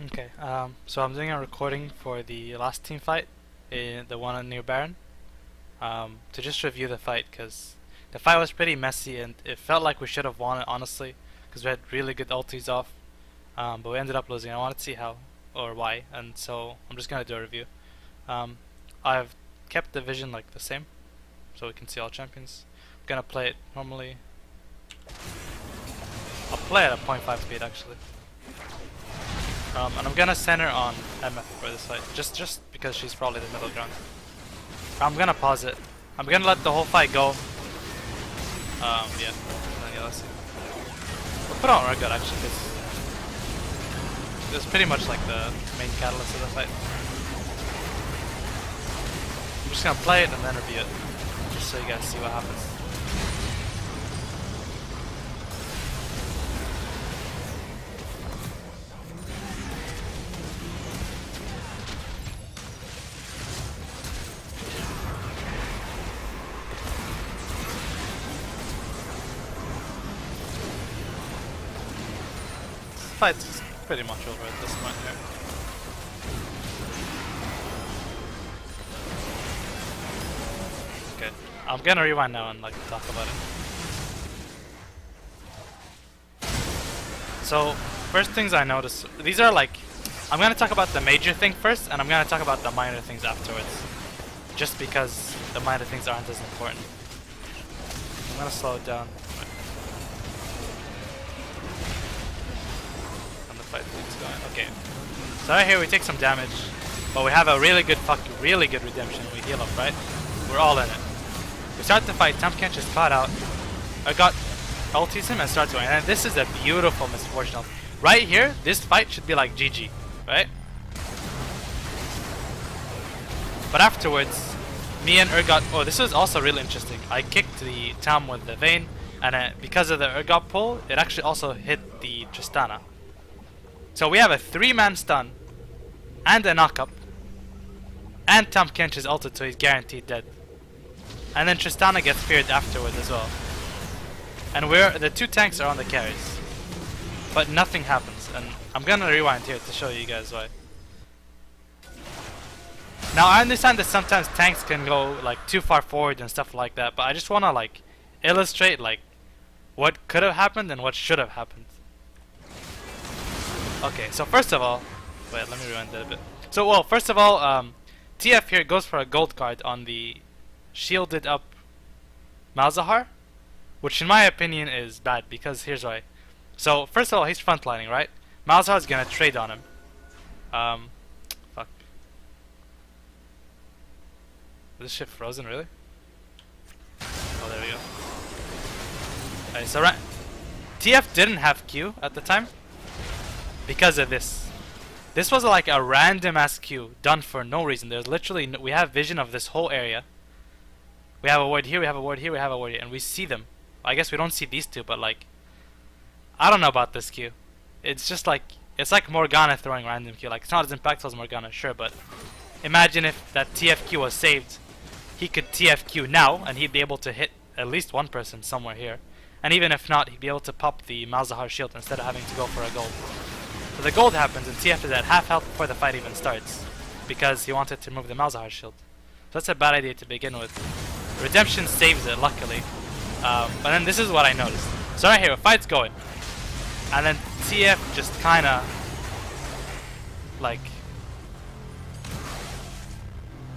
Okay, so I'm doing a recording for the last team fight, the one on New Baron, to just review the fight because the fight was pretty messy and it felt like we should have won it honestly because we had really good ultis off, but we ended up losing. I wanted to see how or why, and so I'm just gonna do a review. Um, I've kept the vision like the same, so we can see all champions. I'm gonna play it normally. I'll play it at 0.5 speed actually. And I'm gonna center on MF for this fight, just because she's probably the middle ground. I'm gonna pause it. I'm gonna let the whole fight go. Yeah. Let's see. We'll put on Urgot actually, because it's pretty much like the main catalyst of the fight. I'm just gonna play it and then review it, just so you guys see what happens. Fight's pretty much over at this point here. Okay, I'm gonna rewind now and like talk about it. So, first things I noticed, these are like, I'm gonna talk about the major thing first, and I'm gonna talk about the minor things afterwards. Just because the minor things aren't as important. I'm gonna slow it down. Okay, so right here we take some damage, but we have a really good redemption. We heal up, right? We're all in it. We start the fight. Tahm Kench is caught out. I got ultis him and starts going. And this is a beautiful misfortune. Right here, this fight should be like GG, right? But afterwards, me and Urgot. Oh, this is also really interesting. I kicked the Tahm with the Vayne, and because of the Urgot pull, it actually also hit the Tristana. So we have a 3-man stun, and a knockup, and Tahm Kench is ulted so he's guaranteed dead. And then Tristana gets feared afterwards as well. And the 2 tanks are on the carries. But nothing happens, and I'm gonna rewind here to show you guys why. Now I understand that sometimes tanks can go like too far forward and stuff like that, but I just wanna like illustrate like what could have happened and what should have happened. Okay, so first of all, wait, let me rewind that a bit. So, well, first of all, TF here goes for a gold card on the shielded up Malzahar, which in my opinion is bad, because here's why. So, first of all, he's frontlining, right? Malzahar's gonna trade on him. Fuck. Is this shit frozen, really? Oh, there we go. Okay, so TF didn't have Q at the time. Because of this. This was like a random ass Q done for no reason. There's literally we have vision of this whole area. We have a ward here, we have a ward here, we have a ward here, and we see them. I guess we don't see these two, but like I don't know about this Q. It's just like it's like Morgana throwing random Q. Like it's not as impactful as Morgana, sure, but imagine if that TFQ was saved. He could TFQ now and he'd be able to hit at least one person somewhere here. And even if not, he'd be able to pop the Malzahar shield instead of having to go for a gold. So the gold happens and TF is at half health before the fight even starts, because he wanted to remove the Malzahar shield. So that's a bad idea to begin with. Redemption saves it, luckily. But then this is what I noticed. So right here, a fight's going, and then TF just kinda like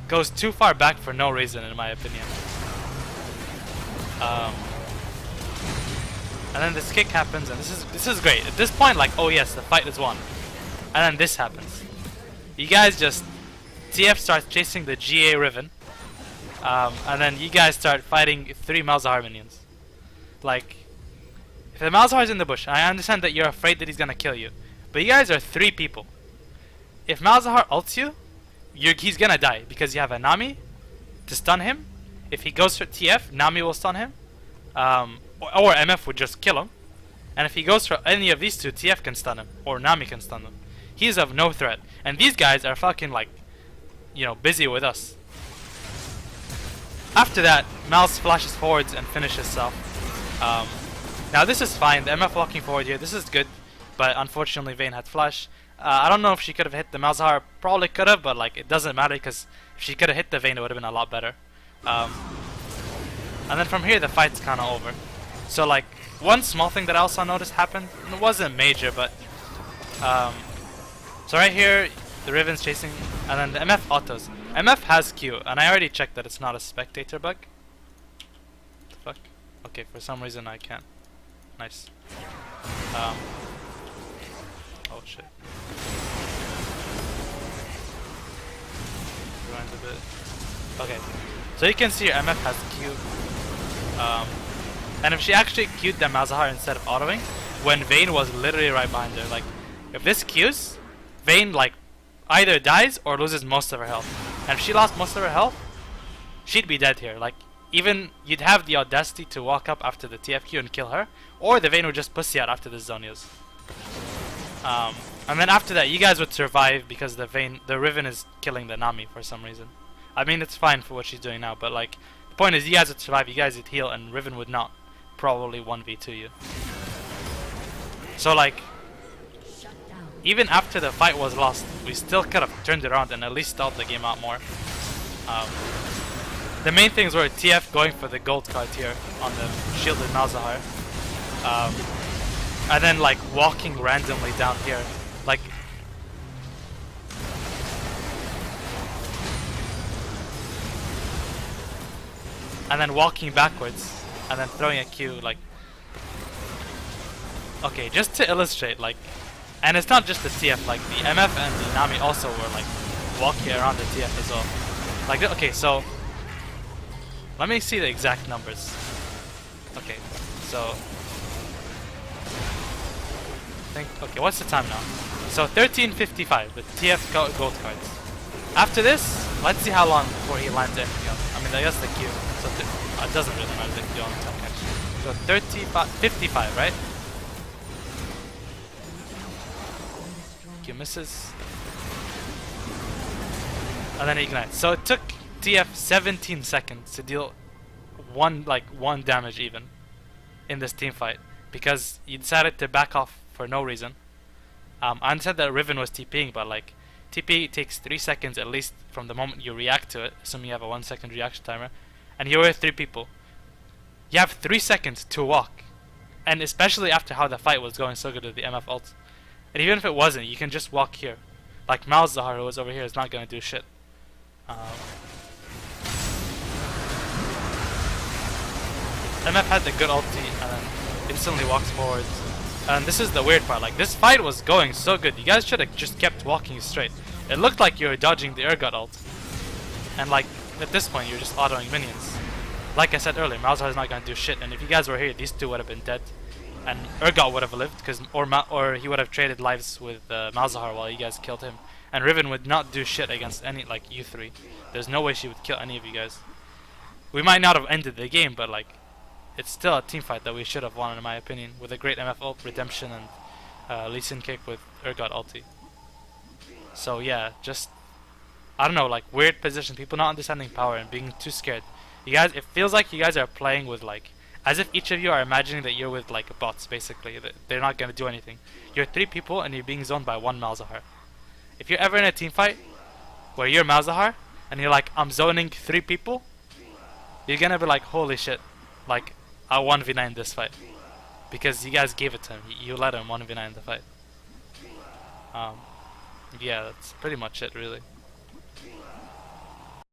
goes too far back for no reason, in my opinion. And then this kick happens, and this is great. At this point, like, oh yes, the fight is won. And then this happens. You guys just TF starts chasing the GA Riven, and then you guys start fighting 3 Malzahar minions. Like, if the Malzahar is in the bush, I understand that you're afraid that he's gonna kill you, but you guys are 3 people. If Malzahar ults you, he's gonna die because you have a Nami to stun him. If he goes for TF, Nami will stun him. Or MF would just kill him. And if he goes for any of these two, TF can stun him. Or Nami can stun him. He's of no threat. And these guys are fucking like, you know, busy with us. After that, Malz flashes forwards and finishes self. Now this is fine. The MF walking forward here, this is good. but unfortunately Vayne had flash. I don't know if she could have hit the Malzahar. Probably could have, but like it doesn't matter because if she could have hit the Vayne, it would have been a lot better. And then from here, the fight's kind of over. So like one small thing that I also noticed happened. It wasn't major, but so right here, the Riven's chasing, and then the MF autos. MF has Q, and I already checked that it's not a spectator bug. What the fuck? Okay, for some reason I can't. Nice. Oh shit. Rewind a bit. Okay, so you can see here MF has Q. And if she actually Q'd the Malzahar instead of autoing, when Vayne was literally right behind her, like if this Q's, Vayne like either dies or loses most of her health. And if she lost most of her health, she'd be dead here. Like even you'd have the audacity to walk up after the TFQ and kill her, or the Vayne would just pussy out after the Zhonya's. And then after that, you guys would survive because the Riven is killing the Nami for some reason. I mean, it's fine for what she's doing now, but like the point is, you guys would survive, you guys would heal, and Riven would not probably 1v2 you. So like, even after the fight was lost, we still could have turned it around and at least stalled the game out more. The main things were TF going for the gold card here on the shielded Malzahar. And then like walking randomly down here. Like and then walking backwards and then throwing a Q like. Okay, just to illustrate, like, and it's not just the TF, like the MF and the Nami also were like walking around the TF as well. Like, okay, so let me see the exact numbers. Okay, so okay, what's the time now? So 13:55 with TF gold cards. After this, let's see how long before he lands anything else. I mean, I guess the Q. So it doesn't really matter the Q on the time catch. So 55, right? Q misses. And then he ignites. So it took TF 17 seconds to deal one damage even in this team fight because he decided to back off for no reason. I understand that Riven was TPing, but like TP takes 3 seconds at least from the moment you react to it, assuming you have a 1 second reaction timer, and you're with 3 people. You have 3 seconds to walk, and especially after how the fight was going so good with the MF ult. And even if it wasn't, you can just walk here. Like Malzahar, who was over here, is not gonna do shit. MF had the good ulti and then instantly walks forward. And this is the weird part, like this fight was going so good, you guys should have just kept walking straight. It looked like you were dodging the Urgot ult. And like, at this point you're just autoing minions. Like I said earlier, Malzahar is not gonna do shit, and if you guys were here, these two would have been dead. And Urgot would have lived, or he would have traded lives with Malzahar while you guys killed him. And Riven would not do shit against any, like, you three. There's no way she would kill any of you guys. We might not have ended the game, but like, it's still a team fight that we should have won in my opinion, with a great MF ult, Redemption, and Lee Sin kick with Urgot ulti. So yeah, just, I don't know, like weird position, people not understanding power and being too scared. You guys, it feels like you guys are playing with like, as if each of you are imagining that you're with like bots basically, that they're not gonna do anything. You're 3 people and you're being zoned by 1 Malzahar. If you're ever in a team fight where you're Malzahar and you're like, I'm zoning 3 people, you're gonna be like, holy shit, like I 1v9 this fight. Because you guys gave it to him, you let him 1v9 the fight. Yeah, that's pretty much it really.